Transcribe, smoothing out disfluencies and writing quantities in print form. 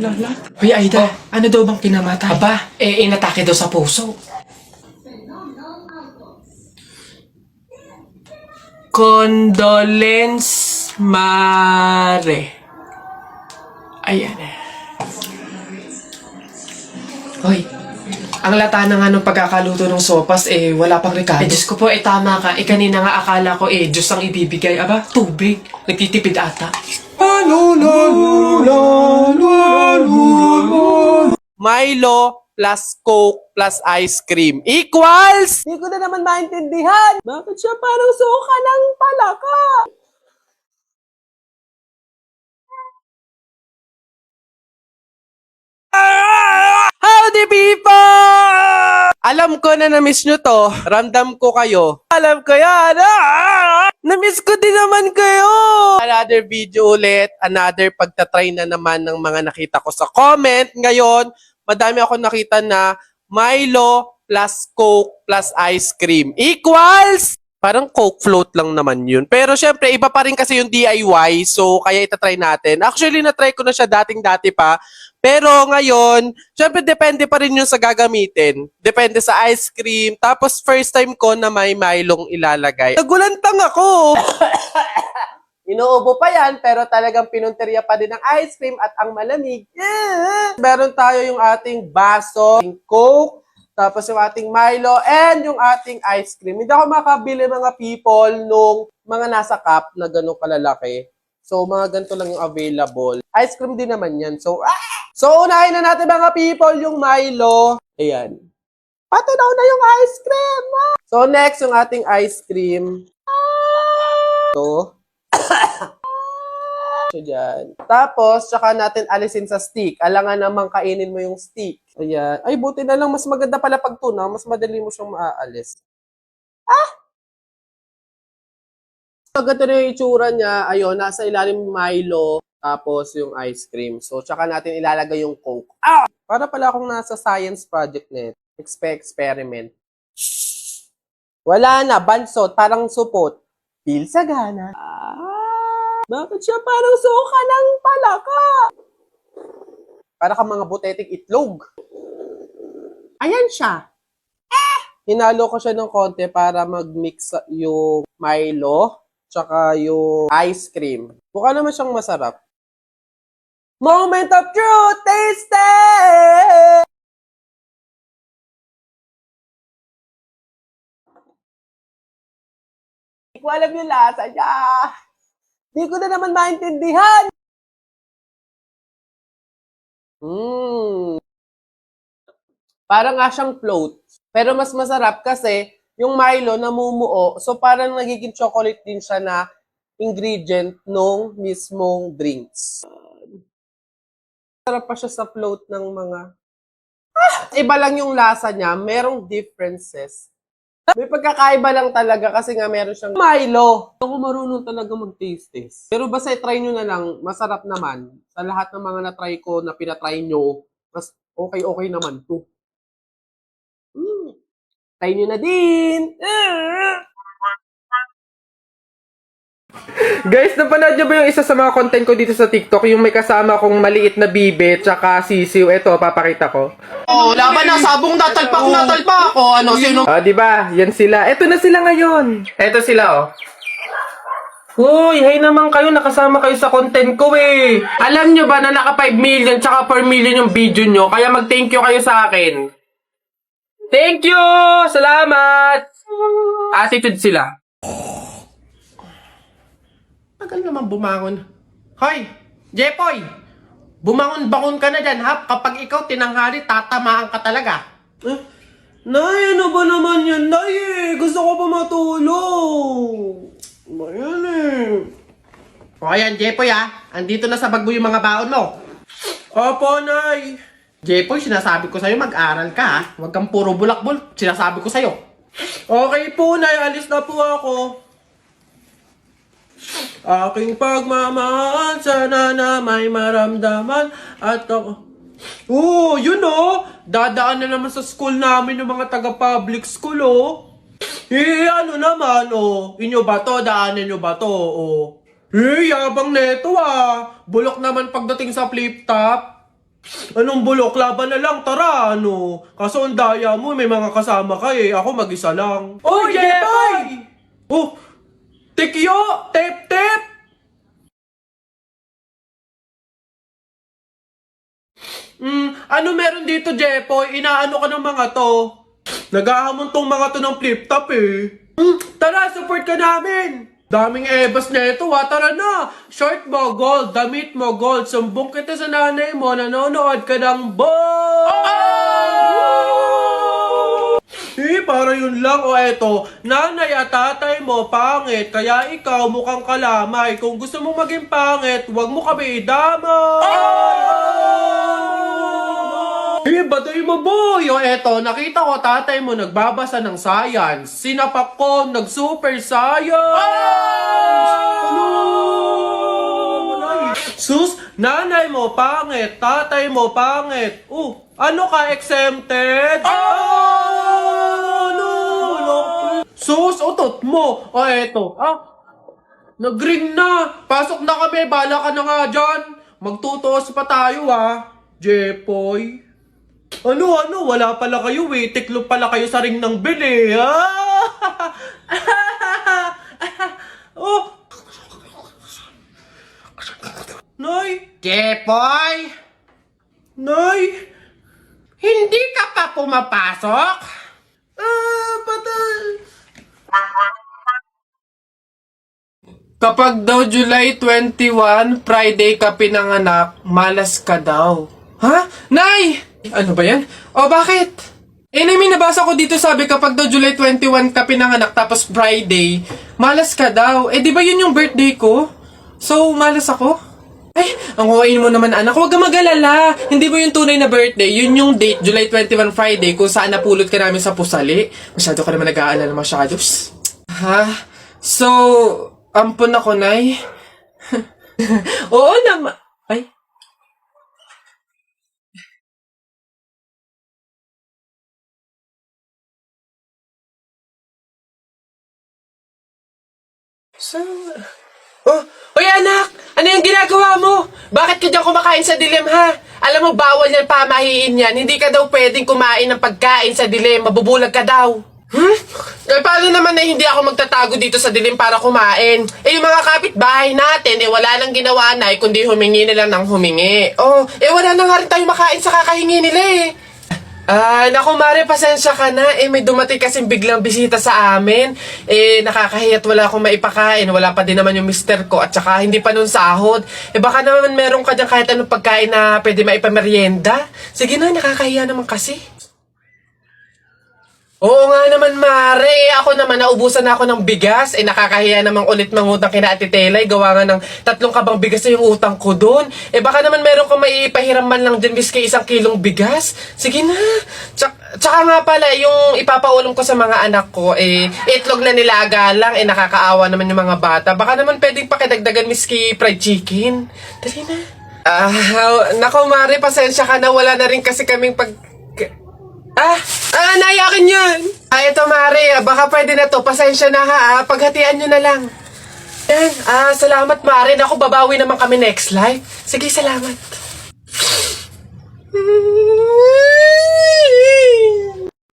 Lala. Hoy, Aida, ano daw bang pinamatay? Aba, inatake daw sa puso. Condolence Mare. Ayan. Hoy, ang lata na nga nung pagkakaluto ng sopas, wala pang rekado. Diyos ko po, tama ka. Kanina nga akala ko, Diyos ang ibibigay. Aba, tubig. Nagtitipid ata. Milo plus Coke plus ice cream equals... Hindi ko na naman maintindihan. Bakit siya parang suka ng palaka? Howdy people! Alam ko na na-miss nyo to. Ramdam ko kayo. Alam ko yan. Na-miss ko din naman kayo. Another video ulit. Another pagtatry na naman ng mga nakita ko sa comment. Ngayon, madami ako nakita na Milo plus Coke plus ice cream equals... Parang Coke float lang naman yun. Pero syempre, iba pa rin kasi yung DIY. So, kaya itatry natin. Actually, natry ko na siya dating-dati pa. Pero ngayon, syempre, depende pa rin yun sa gagamitin. Depende sa ice cream. Tapos, first time ko na may Milong ilalagay. Nagulantang ako! Inuubo pa yan, pero talagang pinunteriya pa din ng ice cream at ang malamig. Meron tayo yung ating baso, yung Coke, tapos yung ating Milo, and yung ating ice cream. Hindi ako makabili mga people nung mga nasa cup na gano'ng kalalaki. So, mga ganito lang yung available. Ice cream din naman yan. So, unahin na natin mga people yung Milo. Ayan. Patunaw na yung ice cream! So, next yung ating ice cream. Ito. So, dyan. Tapos, tsaka natin alisin sa stick. Alangan naman kainin mo yung stick. Ayan. Ay, buti na lang. Mas maganda pala pag tuna. Mas madali mo siyang maaalis. So, ganito na yung itsura niya. Ayun, nasa ilalim yung Milo. Tapos, yung ice cream. So, tsaka natin ilalagay yung Coke. Para pala akong nasa science project net. Experiment. Wala na. Bansot. Parang supot. Feel sagana. Bakit siya parang suka ng palaka? Para ka mga buteting itlog. Ayan siya. Hinalo ko siya ng konti para mag-mix yung Milo tsaka yung ice cream. Mukha naman siyang masarap. Moment of truth! Taste it! Hindi ko alam yung lasa niya. Hindi ko na naman maintindihan. Parang nga siyang float. Pero mas masarap kasi yung Milo namumuo. So parang nagiging chocolate din siya na ingredient nung mismong drinks. Sarap pa siya sa float ng mga... Iba lang yung lasa niya. Merong differences. May pagkakaiba lang talaga kasi nga meron siyang Milo. Ako marunong talaga mag-taste test. Pero basta try nyo na lang, masarap naman. Sa lahat ng mga na-try ko, na pinatry nyo, mas okay naman to. Try nyo na din! Guys, napanood nyo ba yung isa sa mga content ko dito sa TikTok? Yung may kasama kong maliit na bibe, tsaka sisiw. Ito, papakita ko. Laban na sabong natalpak ako. Ano, sino? Diba? Yan sila. Ito na sila ngayon. Ito sila, oh. Uy, hey naman kayo, nakasama kayo sa content ko eh. Alam nyo ba na naka 5 million tsaka 4 million yung video nyo? Kaya mag-thank you kayo sa akin. Thank you! Salamat! Attitude sila. Tagal naman bumangon. Hoy! Jepoy! Bumangon-bangon ka na dyan, ha? Kapag ikaw tinanghali, tatamaan ka talaga. Nay, ano ba naman yan, Nay? Gusto ko pa matulog. Ayan eh. O ayan, Jepoy ha. Andito na sa bag mo yung mga baon mo. Opo, Nay. Jepoy, sinasabi ko sa'yo, mag-aral ka ha. Huwag kang puro bulakbol. Sinasabi ko sa'yo. Okay po, Nay. Alis na po ako. Aking pagmamahal, sana na may maramdaman at ako... yun dadaan na naman sa school namin yung mga taga-public school ano naman, inyo ba to? Daanan nyo ba to, Yabang neto ah. Bulok naman pagdating sa flip top. Anong bulok? Laban na lang, tara, ano? Kaso ang daya mo, may mga kasama ka eh. Ako mag-isa lang. Oh, Jepoy! Oh, tikyo! Tep-tep! Ano meron dito, Jepoy? Inaano ka ng mga to? Naghahamon tong mga to ng flip top eh. Tara, support ka namin! Daming ebas na ito ha, tara na! Short mo, gold. Damit mo, gold. Sumbong kita sa nanay mo, nanonood ka ng para yun lang o eto. Nanay at tatay mo, pangit. Kaya ikaw mukhang kalamay. Kung gusto mong maging pangit, huwag mo kami idamay. Baday mo boy! O eto, nakita ko tatay mo nagbabasa ng science. Sinapak ko, nag-super science! Sus, nanay mo pangit, tatay mo pangit. Ano ka exempted? Sus, utot mo. O eto, nag-ring na. Pasok na kami, bala ka na nga dyan. Magtutuos pa tayo Jepoy. Ano, wala pala kayo eh. Tiklop pala kayo sa ring ng bili, Oh! Nay! Jepoy! Nay! Hindi ka pa pumapasok? Patay! Kapag daw July 21, Friday ka pinanganak, malas ka daw. Ha? Nay! Ano ba yan? O bakit? May nabasa ko dito sabi kapag daw July 21 ka pinanganak tapos Friday, malas ka daw. Di ba yun yung birthday ko? So, malas ako? Ang huwain mo naman anak, huwag ka mag-alala. Hindi mo yung tunay na birthday, yun yung date, July 21 Friday, kung saan napulot ka namin sa pusali. Masyado ka naman nag-aalala masyado. Ha? So, ampun ako, Nay. Oo naman. Ay. Hoy anak! Ano yung ginagawa mo? Bakit ka dyan kumakain sa dilim ha? Alam mo, bawal yan pamahiin yan. Hindi ka daw pwedeng kumain ng pagkain sa dilim. Mabubulag ka daw. Paano naman na hindi ako magtatago dito sa dilim para kumain? Yung mga kapitbahay natin, wala nang ginawa na kundi humingi na lang ng humingi. Wala na nga rin tayo makain sa kakahingi nila naku Mare, pasensya ka na. May dumating kasing biglang bisita sa amin. Nakakahiya't wala akong maipakain. Wala pa din naman yung mister ko at saka hindi pa nun sahod. Baka naman meron ka dyan kahit anong pagkain na pwede maipamerienda. Sige na, nakakahiya naman kasi. Oo nga naman, Mare. Ako naman, naubusan na ako ng bigas. Nakakahiya naman ulit mangutang kina Ate Telay. Gawa nga ng 3 kabang bigas na yung utang ko doon. Baka naman meron kang maipahiram man lang dyan miski 1 kilong bigas. Sige na. Tsaka nga pala, yung ipapaulam ko sa mga anak ko, itlog na nilaga lang. Nakakaawa naman yung mga bata. Baka naman pwedeng pakidagdagan miski fried chicken. Dali na. Nako, Mare, pasensya ka na. Wala na rin kasi kaming nayakin yun! Ito Mare, baka pwede na to. Pasensya na ha, paghatian nyo na lang. Yan, salamat Mare. Naku, babawi naman kami next live. Sige, salamat.